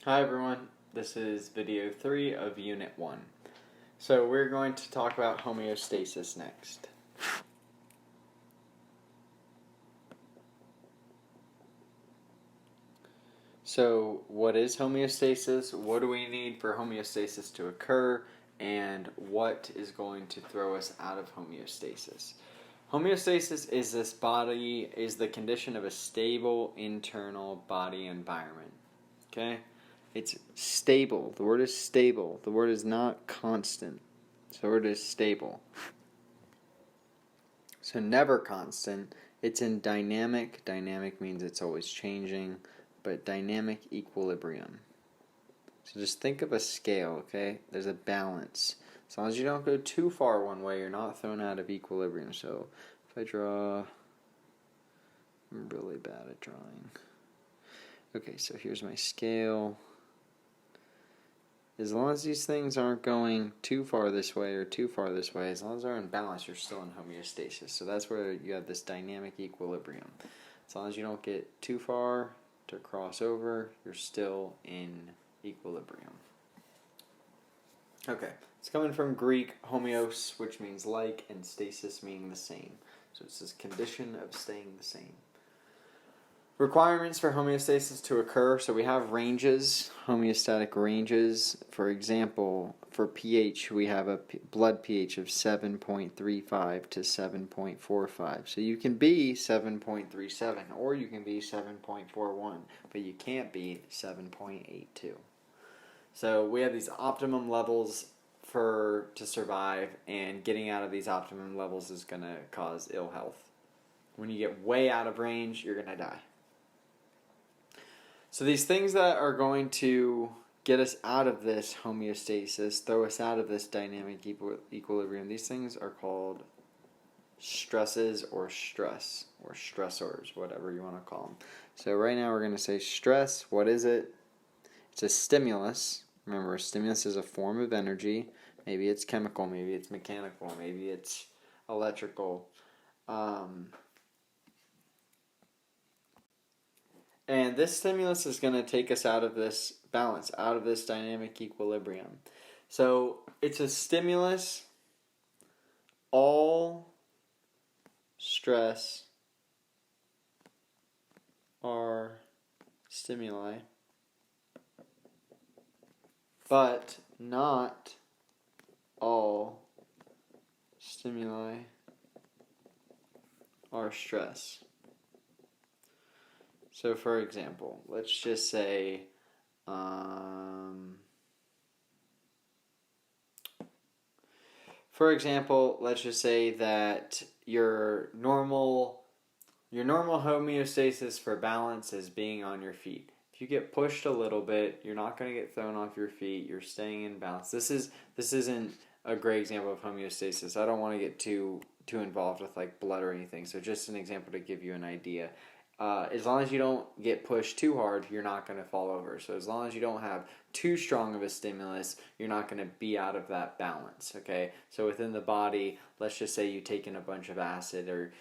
Hi everyone, this is video 3 of Unit 1. So we're going to talk about homeostasis next. So what is homeostasis? What do we need for homeostasis to occur? And what is going to throw us out of homeostasis? Homeostasis is the condition of a stable internal body environment. Okay? It's stable. The word is stable. The word is not constant. So the word is stable. So never constant. It's in dynamic. Dynamic means it's always changing, but dynamic equilibrium. So just think of a scale, okay? There's a balance. As long as you don't go too far one way, you're not thrown out of equilibrium. So if I draw, I'm really bad at drawing. Okay, so here's my scale. As long as these things aren't going too far this way or too far this way, as long as they're in balance, you're still in homeostasis. So that's where you have this dynamic equilibrium. As long as you don't get too far to cross over, you're still in equilibrium. Okay, it's coming from Greek homeos, which means like, and stasis meaning the same. So it's this condition of staying the same. Requirements for homeostasis to occur. So we have ranges, homeostatic ranges. For example, for pH, we have a blood pH of 7.35 to 7.45. So you can be 7.37 or you can be 7.41, but you can't be 7.82. So we have these optimum levels to survive, and getting out of these optimum levels is going to cause ill health. When you get way out of range, you're going to die. So these things that are going to get us out of this homeostasis, throw us out of this dynamic equilibrium, these things are called stresses or stress or stressors, whatever you want to call them. So right now we're going to say stress. What is it? It's a stimulus. Remember, a stimulus is a form of energy. Maybe it's chemical, maybe it's mechanical, maybe it's electrical. And this stimulus is going to take us out of this balance, out of this dynamic equilibrium. So it's a stimulus. All stress are stimuli, but not all stimuli are stress. So, for example, let's just say, that your normal homeostasis for balance is being on your feet. If you get pushed a little bit, you're not going to get thrown off your feet. You're staying in balance. This isn't a great example of homeostasis. I don't want to get too involved with like blood or anything. So just an example to give you an idea. As long as you don't get pushed too hard, you're not going to fall over. So as long as you don't have too strong of a stimulus, you're not going to be out of that balance, okay? So within the body, let's just say you take in a bunch of acid, or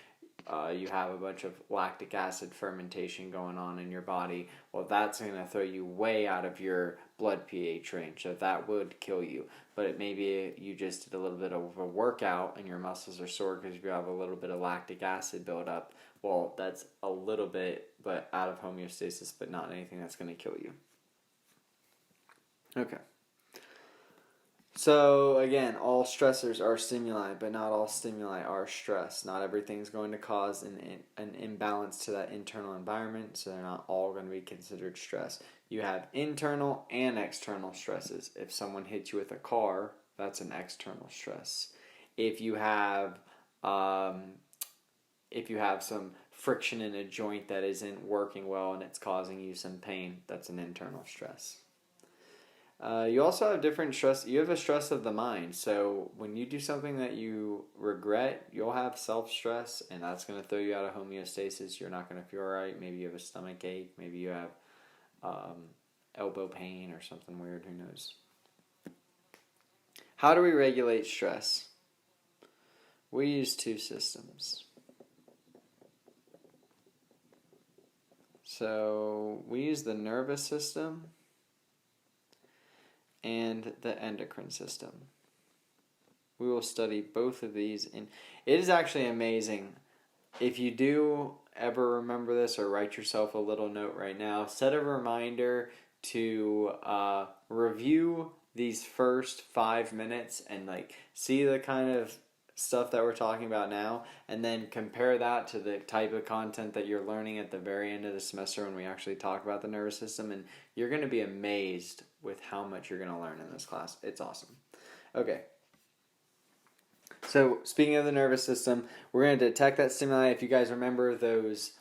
you have a bunch of lactic acid fermentation going on in your body. Well, that's going to throw you way out of your blood pH range, so that would kill you. But maybe you just did a little bit of a workout and your muscles are sore because you have a little bit of lactic acid buildup. Well, that's a little bit, but out of homeostasis, but not anything that's going to kill you. Okay. So, again, all stressors are stimuli, but not all stimuli are stress. Not everything's going to cause an imbalance to that internal environment, so they're not all going to be considered stress. You have internal and external stresses. If someone hits you with a car, that's an external stress. If you have some friction in a joint that isn't working well and it's causing you some pain, that's an internal stress. You also have different stress. You have a stress of the mind. So when you do something that you regret, you'll have self-stress, and that's going to throw you out of homeostasis. You're not going to feel right. Maybe you have a stomach ache. Maybe you have elbow pain or something weird. Who knows? How do we regulate stress? We use two systems. So we use the nervous system and the endocrine system. We will study both of these, and it is actually amazing. If you do ever remember this or write yourself a little note right now, set a reminder to review these first 5 minutes and like see the kind of stuff that we're talking about now, and then compare that to the type of content that you're learning at the very end of the semester when we actually talk about the nervous system, and you're going to be amazed with how much you're going to learn in this class. It's awesome. Okay. So, speaking of the nervous system, we're going to detect that stimuli. If you guys remember those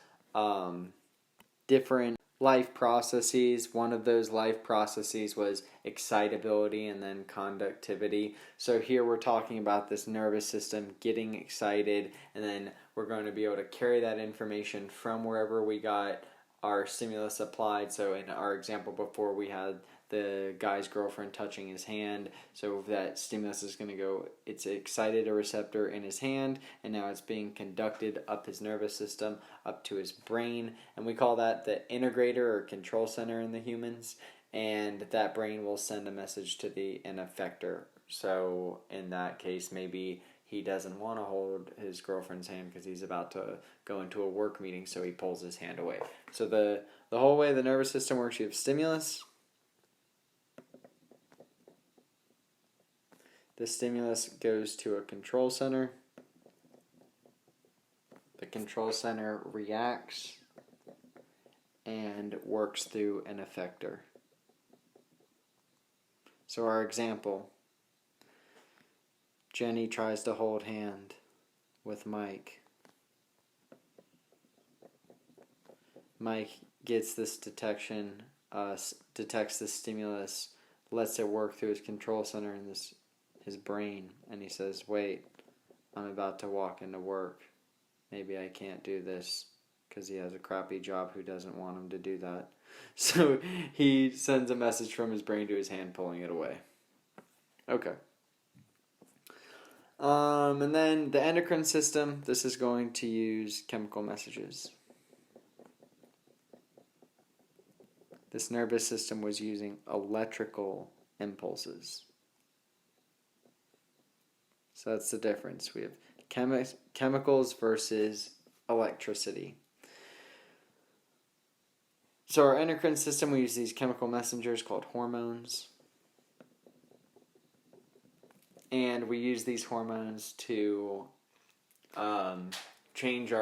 different life processes, one of those life processes was excitability and then conductivity. So here we're talking about this nervous system getting excited, and then we're going to be able to carry that information from wherever we got our stimulus applied. So in our example before, we had the guy's girlfriend touching his hand, so that stimulus is going to go, it's excited a receptor in his hand, and now it's being conducted up his nervous system, up to his brain, and we call that the integrator or control center in the humans, and that brain will send a message to an effector. So in that case, maybe he doesn't want to hold his girlfriend's hand because he's about to go into a work meeting, so he pulls his hand away. So the whole way the nervous system works, you have stimulus. The stimulus goes to a control center. The control center reacts and works through an effector. So our example, Jenny tries to hold hand with Mike. Mike gets this detection, detects the stimulus, lets it work through his control center in his brain, and he says, wait, I'm about to walk into work. Maybe I can't do this, because he has a crappy job who doesn't want him to do that. So he sends a message from his brain to his hand, pulling it away. Okay. And then the endocrine system, this is going to use chemical messages. This nervous system was using electrical impulses. So that's the difference. We have chemicals versus electricity. So our endocrine system, we use these chemical messengers called hormones. And we use these hormones to change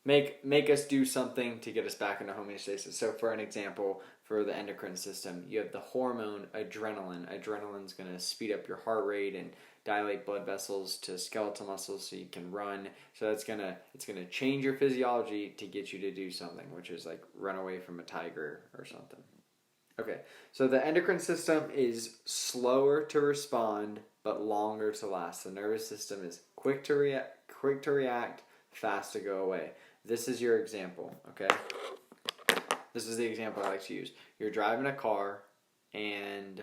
make us do something to get us back into homeostasis. So for an example, for the endocrine system, you have the hormone adrenaline. Adrenaline's going to speed up your heart rate and dilate blood vessels to skeletal muscles so you can run. So it's gonna change your physiology to get you to do something, which is like run away from a tiger or something. Okay, so the endocrine system is slower to respond but longer to last. The nervous system is quick to react, fast to go away. This is your example, okay? This is the example I like to use. You're driving a car, and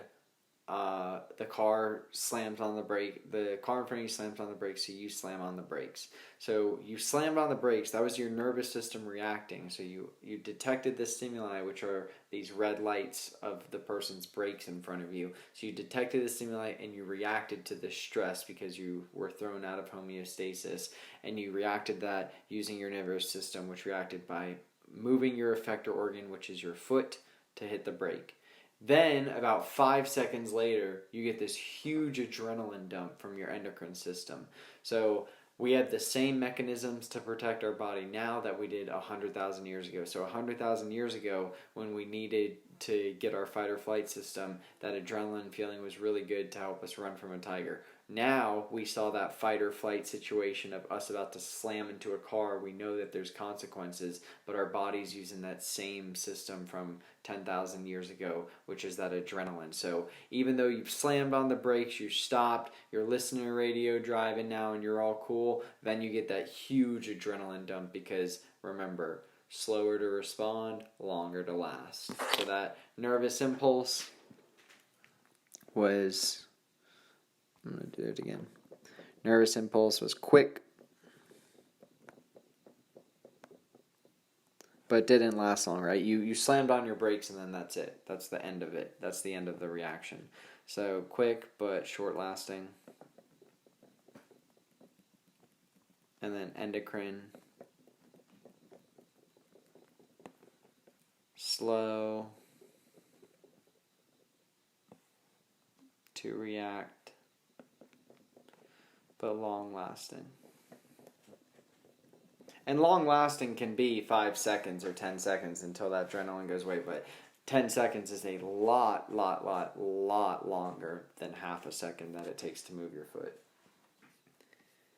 the car slams on the brake. The car in front of you slams on the brakes, so you slam on the brakes. So you slammed on the brakes. That was your nervous system reacting. So you detected the stimuli, which are these red lights of the person's brakes in front of you. So you detected the stimuli and you reacted to the stress because you were thrown out of homeostasis. And you reacted that using your nervous system, which reacted by moving your effector organ, which is your foot, to hit the brake. Then, about 5 seconds later, you get this huge adrenaline dump from your endocrine system. So we have the same mechanisms to protect our body now that we did 100,000 years ago. So 100,000 years ago, when we needed to get our fight or flight system, that adrenaline feeling was really good to help us run from a tiger. Now we saw that fight or flight situation of us about to slam into a car. We know that there's consequences, but our body's using that same system from 10,000 years ago, which is that adrenaline. So even though you've slammed on the brakes, you stopped, you're listening to radio, driving now, and you're all cool, then you get that huge adrenaline dump because, remember, slower to respond, longer to last. So that nervous impulse was... I'm going to do it again. Nervous impulse was quick, but didn't last long, right? You slammed on your brakes and then that's it. That's the end of it. That's the end of the reaction. So quick but short lasting. And then endocrine. Slow to react, but long lasting. And long lasting can be 5 seconds or 10 seconds until that adrenaline goes away, but 10 seconds is a lot longer than half a second that it takes to move your foot.